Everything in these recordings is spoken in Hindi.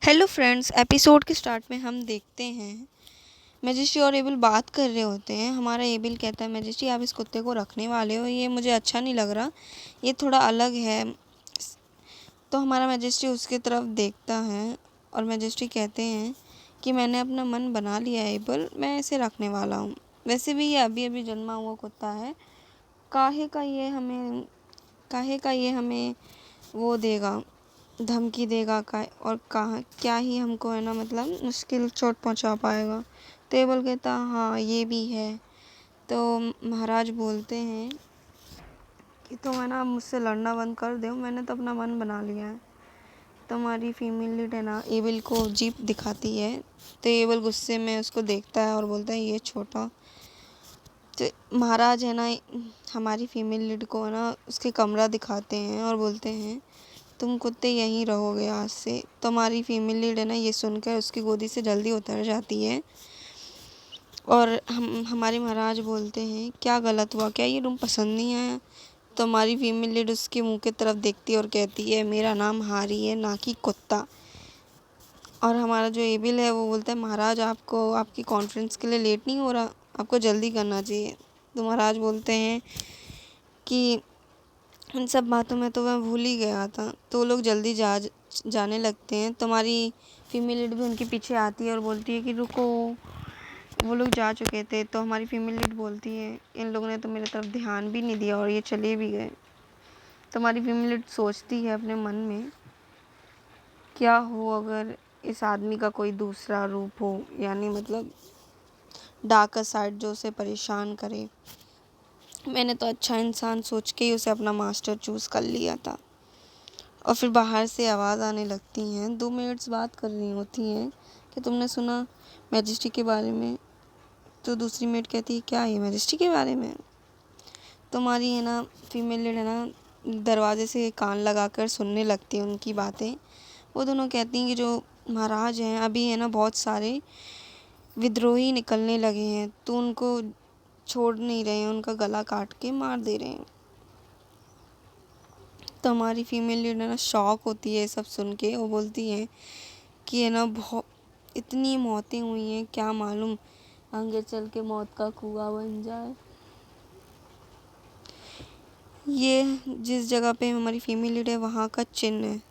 हेलो फ्रेंड्स, एपिसोड के स्टार्ट में हम देखते हैं मैजेस्टी और एबिल बात कर रहे होते हैं। हमारा एबिल कहता है, मैजेस्टी आप इस कुत्ते को रखने वाले हो, ये मुझे अच्छा नहीं लग रहा, ये थोड़ा अलग है। तो हमारा मैजेस्टी उसकी तरफ देखता है और मैजेस्टी कहते हैं कि मैंने अपना मन बना लिया है एबिल, मैं इसे रखने वाला हूँ। वैसे भी ये अभी अभी जन्मा हुआ कुत्ता है, काहे का ये हमें वो देगा, धमकी देगा का, और कहाँ क्या ही हमको है ना, मतलब मुश्किल चोट पहुंचा पाएगा। तो एबल कहता हाँ ये भी है। तो महाराज बोलते हैं कि तुम है ना मुझसे लड़ना बंद कर दो, मैंने तो अपना मन बना लिया है। तुम्हारी फीमेल लीड है ना एबल को जीप दिखाती है। तो एबल गुस्से में उसको देखता है और बोलता है ये छोटा। तो महाराज है ना हमारी फीमेल लीड को है ना उसके कमरा दिखाते हैं और बोलते हैं तुम कुत्ते यहीं रहोगे आज से। तो हमारी फीमेल लीड है ना ये सुनकर उसकी गोदी से जल्दी उतर जाती है और हमारे महाराज बोलते हैं क्या गलत हुआ, क्या ये रूम पसंद नहीं आया। तो हमारी फीमेल लीड उसके मुंह की तरफ देखती है और कहती है मेरा नाम हारी है, ना कि कुत्ता। और हमारा जो एबिल है वो बोलता है महाराज आपको आपकी कॉन्फ्रेंस के लिए लेट नहीं हो रहा, आपको जल्दी करना चाहिए। तो महाराज बोलते हैं कि इन सब बातों में तो मैं भूल ही गया था। तो वो लोग जल्दी जाने लगते हैं। तुम्हारी फीमेल लीड भी उनके पीछे आती है और बोलती है कि रुको, वो लोग जा चुके थे। तो हमारी फीमेल लीड बोलती है इन लोगों ने तो मेरी तरफ ध्यान भी नहीं दिया और ये चले भी गए। तुम्हारी फीमेल लीड सोचती है अपने मन में क्या हो अगर इस आदमी का कोई दूसरा रूप हो, यानी मतलब डार्कर साइड जो उसे परेशान करे। मैंने तो अच्छा इंसान सोच के ही उसे अपना मास्टर चूज़ कर लिया था। और फिर बाहर से आवाज़ आने लगती हैं, 2 मेड्स बात कर रही होती हैं कि तुमने सुना मैजेस्टी के बारे में। तो दूसरी मेड कहती है क्या ये मैजेस्टी के बारे में। तुम्हारी है ना फीमेल लीड है ना दरवाजे से कान लगाकर सुनने लगती है उनकी बातें। वो दोनों कहती हैं कि जो महाराज हैं अभी है ना बहुत सारे विद्रोही निकलने लगे हैं, तो उनको छोड़ नहीं रहे हैं, उनका गला काट के मार दे रहे हैं। तो हमारी फीमेल लीड है ना शॉक होती है सब सुन के। वो बोलती है कि है ना बहुत इतनी मौतें हुई हैं, क्या मालूम आगे चल के मौत का कुआं बन जाए। ये जिस जगह पे हमारी फीमेल लीड है वहाँ का चिन्ह है।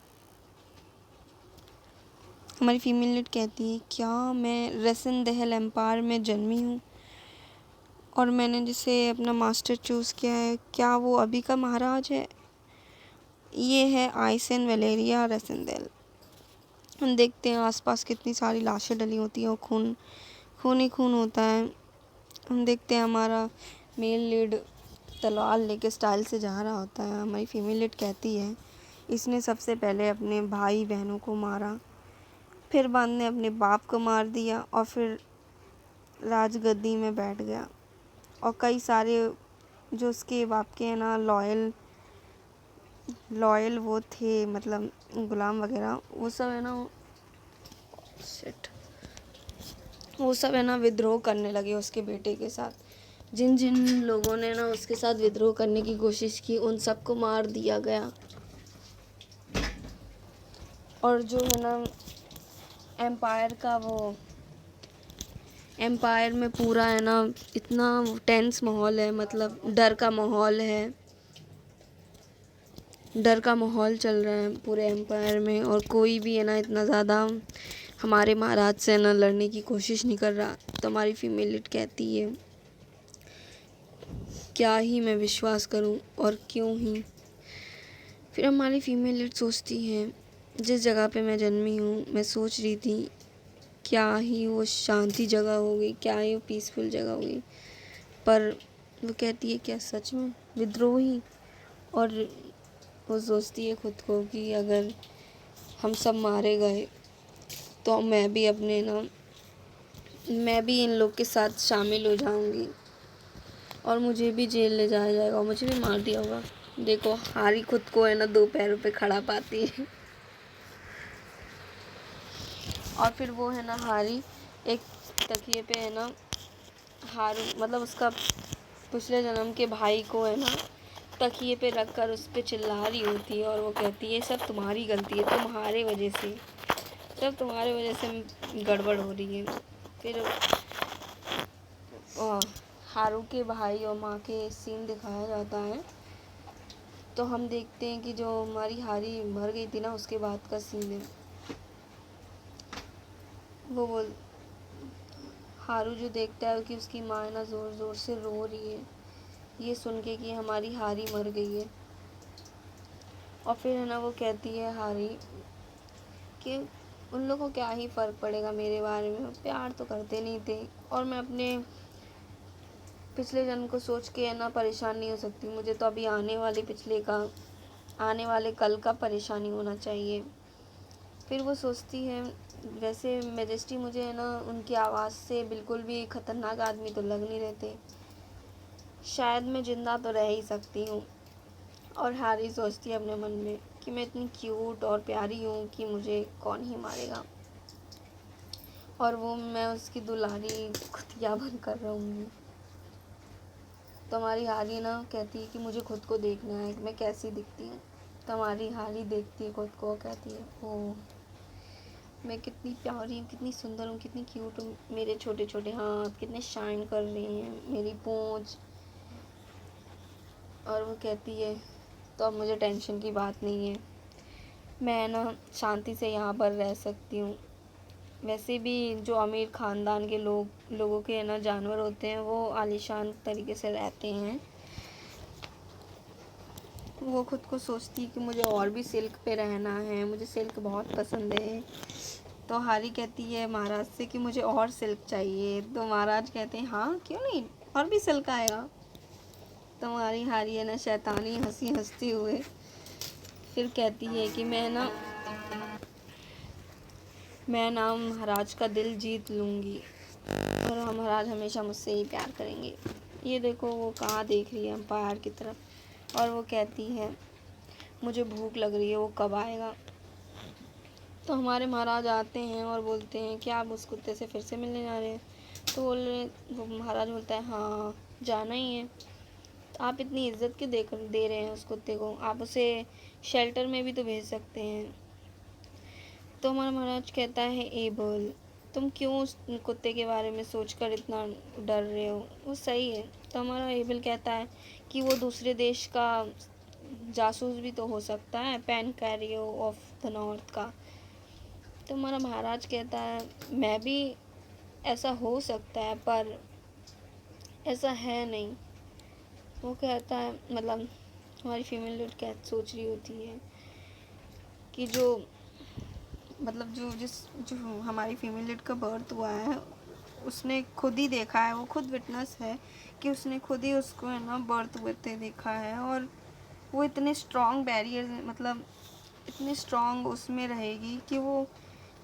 हमारी फीमेल लीड कहती है क्या मैं रेसिनदहल एम्पायर में जन्मी हूँ और मैंने जिसे अपना मास्टर चूज़ किया है, क्या वो अभी का महाराज है। ये है आइसेन वेलेरिया रेसिनदहल। हम देखते हैं आसपास कितनी सारी लाशें डली होती हैं और खून ही खून होता है। हम देखते हैं हमारा मेल लीड तलवार लेके स्टाइल से जा रहा होता है। हमारी फीमेल लीड कहती है इसने सबसे पहले अपने भाई बहनों को मारा, फिर बाद ने अपने बाप को मार दिया और फिर राजगद्दी में बैठ गया। और कई सारे जो उसके बाप के है ना लॉयल वो थे, मतलब गुलाम वगैरह, वो सब है ना शिट वो सब है ना विद्रोह करने लगे उसके बेटे के साथ। जिन जिन लोगों ने ना उसके साथ विद्रोह करने की कोशिश की उन सबको मार दिया गया। और जो है ना एम्पायर में पूरा है ना इतना टेंस माहौल है, मतलब डर का माहौल चल रहा है पूरे एम्पायर में। और कोई भी है ना इतना ज़्यादा हमारे महाराज से ना लड़ने की कोशिश नहीं कर रहा। तो हमारी फीमेल लीड कहती है क्या ही मैं विश्वास करूं और क्यों ही। फिर हमारी फीमेल लीड सोचती है जिस जगह पे मैं जन्मी हूँ, मैं सोच रही थी क्या ही वो शांति जगह होगी, क्या ही वो पीसफुल जगह होगी। पर वो कहती है क्या सच में विद्रोही। और वो सोचती है खुद को कि अगर हम सब मारे गए तो मैं भी इन लोग के साथ शामिल हो जाऊंगी और मुझे भी जेल ले जाया जाएगा और मुझे भी मार दिया होगा। देखो हारी खुद को है ना 2 पैरों पे खड़ा पाती है। और फिर वो है ना हारी एक तकिए पे है ना हारू मतलब उसका पिछले जन्म के भाई को है ना तकिए पे रख कर उस पर चिल्ला रही होती है और वो कहती है सब तुम्हारी गलती है, तुम्हारे वजह से सब तुम्हारे वजह से गड़बड़ हो रही है। फिर हारू के भाई और माँ के सीन दिखाया जाता है। तो हम देखते हैं कि जो हमारी हारी मर गई थी ना, उसके बाद का सीन है। वो बोल हारू जो देखता है कि उसकी माँ ना ज़ोर ज़ोर से रो रही है, ये सुन के कि हमारी हारी मर गई है। और फिर है ना वो कहती है हारी कि उन लोगों को क्या ही फ़र्क पड़ेगा मेरे बारे में, प्यार तो करते नहीं थे, और मैं अपने पिछले जन्म को सोच के है ना परेशान नहीं हो सकती। मुझे तो अभी आने वाले कल का परेशानी होना चाहिए। फिर वो सोचती है, वैसे मैजेस्टी मुझे है ना उनकी आवाज़ से बिल्कुल भी ख़तरनाक आदमी तो लग नहीं रहते, शायद मैं ज़िंदा तो रह ही सकती हूँ। और हारी सोचती है अपने मन में कि मैं इतनी क्यूट और प्यारी हूँ कि मुझे कौन ही मारेगा, और वो मैं उसकी दुलारी कुतिया बनकर रहूँगी। तो हमारी हारी ना कहती है कि मुझे खुद को देखना है कि मैं कैसी दिखती हूँ। तो हमारी हारी देखती है खुद को, कहती है ओह, मैं कितनी प्यारी हूँ, कितनी सुंदर हूँ, कितनी क्यूट हूँ, मेरे छोटे छोटे हाथ कितने शाइन कर रहे हैं, मेरी पूँछ। और वो कहती है तो अब मुझे टेंशन की बात नहीं है, मैं ना शांति से यहाँ पर रह सकती हूँ। वैसे भी जो अमीर ख़ानदान के लोगों के है ना जानवर होते हैं, वो आलीशान तरीके से रहते हैं। वो खुद को सोचती है कि मुझे और भी सिल्क पे रहना है, मुझे सिल्क बहुत पसंद है। तो हारी कहती है महाराज से कि मुझे और सिल्क चाहिए। तो महाराज कहते हैं हाँ क्यों नहीं, और भी सिल्क आएगा। तो हमारी हारी है ना शैतानी हंसी हंसते हुए फिर कहती है कि मैं ना महाराज का दिल जीत लूँगी, और हम महाराज हमेशा मुझसे ही प्यार करेंगे। ये देखो वो कहाँ देख रही है एम्पायर की तरफ, और वो कहती है मुझे भूख लग रही है, वो कब आएगा। तो हमारे महाराज आते हैं और बोलते हैं कि आप उस कुत्ते से फिर से मिलने जा रहे हैं। तो वो महाराज बोलता है हाँ जाना ही है। तो आप इतनी इज्जत क्यों दे रहे हैं उस कुत्ते को, आप उसे शेल्टर में भी तो भेज सकते हैं। तो हमारा महाराज कहता है एबल, तुम क्यों उस कुत्ते के बारे में सोचकर इतना डर रहे हो, वो सही है। तो हमारा एबल कहता है कि वो दूसरे देश का जासूस भी तो हो सकता है, पेन कैरियो ऑफ द नॉर्थ का। तो हमारा महाराज कहता है मैं भी, ऐसा हो सकता है पर ऐसा है नहीं। वो कहता है मतलब हमारी फीमेल लीड क्या सोच रही होती है कि जो हमारी फीमेल लीड का बर्थ हुआ है, उसने खुद ही देखा है, वो खुद विटनेस है कि उसने खुद ही उसको है ना बर्थ होते देखा है। और वो इतने स्ट्रॉन्ग बैरियर, मतलब इतने स्ट्रॉन्ग उसमें रहेगी कि वो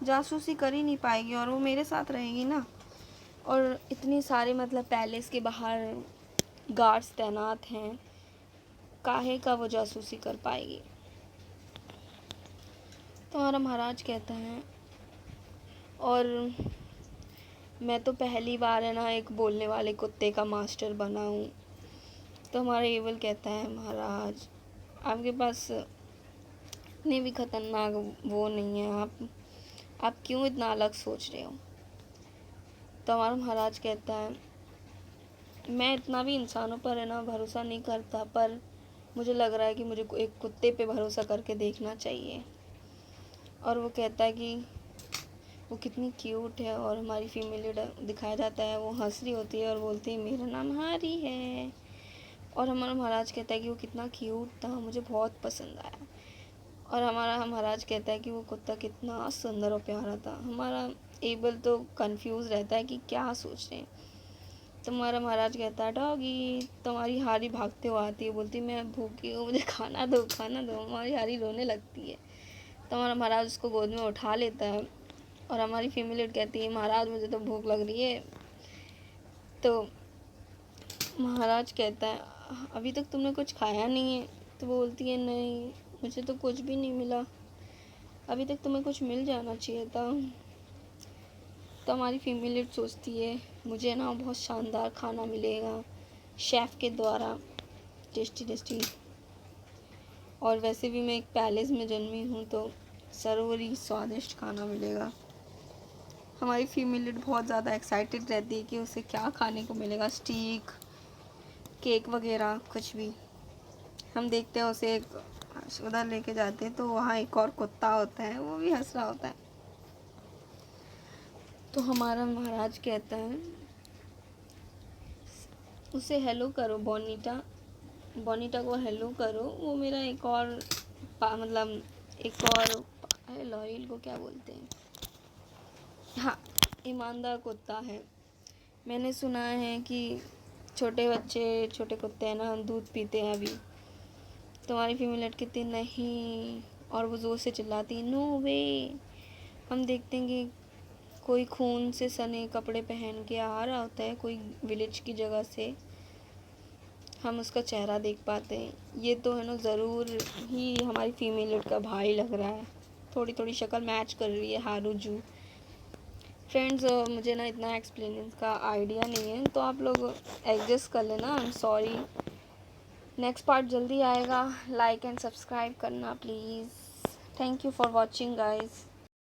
जासूसी कर ही नहीं पाएगी, और वो मेरे साथ रहेगी ना। और इतनी सारे मतलब पैलेस के बाहर गार्ड्स तैनात हैं, काहे का वो जासूसी कर पाएगी। तो हमारा महाराज कहता है और मैं तो पहली बार है ना एक बोलने वाले कुत्ते का मास्टर बना हूँ। तो हमारा एबल कहता है महाराज आपके पास इतने भी खतरनाक वो नहीं है, आप क्यों इतना अलग सोच रहे हो। तो हमारा महाराज कहता है मैं इतना भी इंसानों पर है ना भरोसा नहीं करता, पर मुझे लग रहा है कि मुझे एक कुत्ते पे भरोसा करके देखना चाहिए। और वो कहता है कि वो कितनी क्यूट है, और हमारी फीमेल लीडर दिखाया जाता है वो हंस रही होती है और बोलती है मेरा नाम हारी है। और हमारा महाराज कहता है कि वो कितना क्यूट था, मुझे बहुत पसंद आया। और हमारा महाराज कहता है कि वो कुत्ता कितना सुंदर और प्यारा था। हमारा एबल तो कंफ्यूज रहता है कि क्या सोच रहे हैं। तो हमारा महाराज कहता है डॉगी। तुम्हारी हारी भागते हुए आती है, बोलती मैं भूखी हूँ, मुझे खाना दो खाना दो। हमारी हारी रोने लगती है। तो हमारा महाराज उसको गोद में उठा लेता है, और हमारी फीमेल लीड कहती है महाराज मुझे तो भूख लग रही है। तो महाराज कहता है अभी तक तुमने कुछ खाया नहीं है। तो बोलती है नहीं मुझे तो कुछ भी नहीं मिला, अभी तक तुम्हें कुछ मिल जाना चाहिए था। तो हमारी फीमेल लीड सोचती है मुझे ना बहुत शानदार खाना मिलेगा शेफ़ के द्वारा, टेस्टी टेस्टी। और वैसे भी मैं एक पैलेस में जन्मी हूँ, तो ज़रूर ही स्वादिष्ट खाना मिलेगा। हमारी फीमेल लीड बहुत ज़्यादा एक्साइटेड रहती है कि उसे क्या खाने को मिलेगा, स्टीक, केक वगैरह कुछ भी। हम देखते हैं उसे उधर लेके जाते हैं तो वहाँ एक और कुत्ता होता है, वो भी हंस रहा होता है। तो हमारा महाराज कहता है उसे हेलो करो बोनीटा, बोनीटा को हेलो करो। वो मेरा एक और मतलब एक और लॉयल को क्या बोलते हैं, हाँ, ईमानदार कुत्ता है। मैंने सुना है कि छोटे बच्चे, छोटे कुत्ते हैं ना, दूध पीते हैं अभी। तुम्हारी फीमेल लेट कहती नहीं, और वो ज़ोर से चिल्लाती नो वे। हम देखते हैं कि कोई खून से सने कपड़े पहन के आ रहा होता है कोई विलेज की जगह से, हम उसका चेहरा देख पाते हैं। ये तो है ना ज़रूर ही हमारी फीमेल लेट का भाई लग रहा है, थोड़ी थोड़ी शक्ल मैच कर रही है हारूजू। फ्रेंड्स, मुझे ना इतना एक्सप्लेन का आइडिया नहीं है, तो आप लोग एडजस्ट कर लेना, I am sorry. Next part जल्दी आएगा, लाइक एंड सब्सक्राइब करना please. Thank you for watching guys.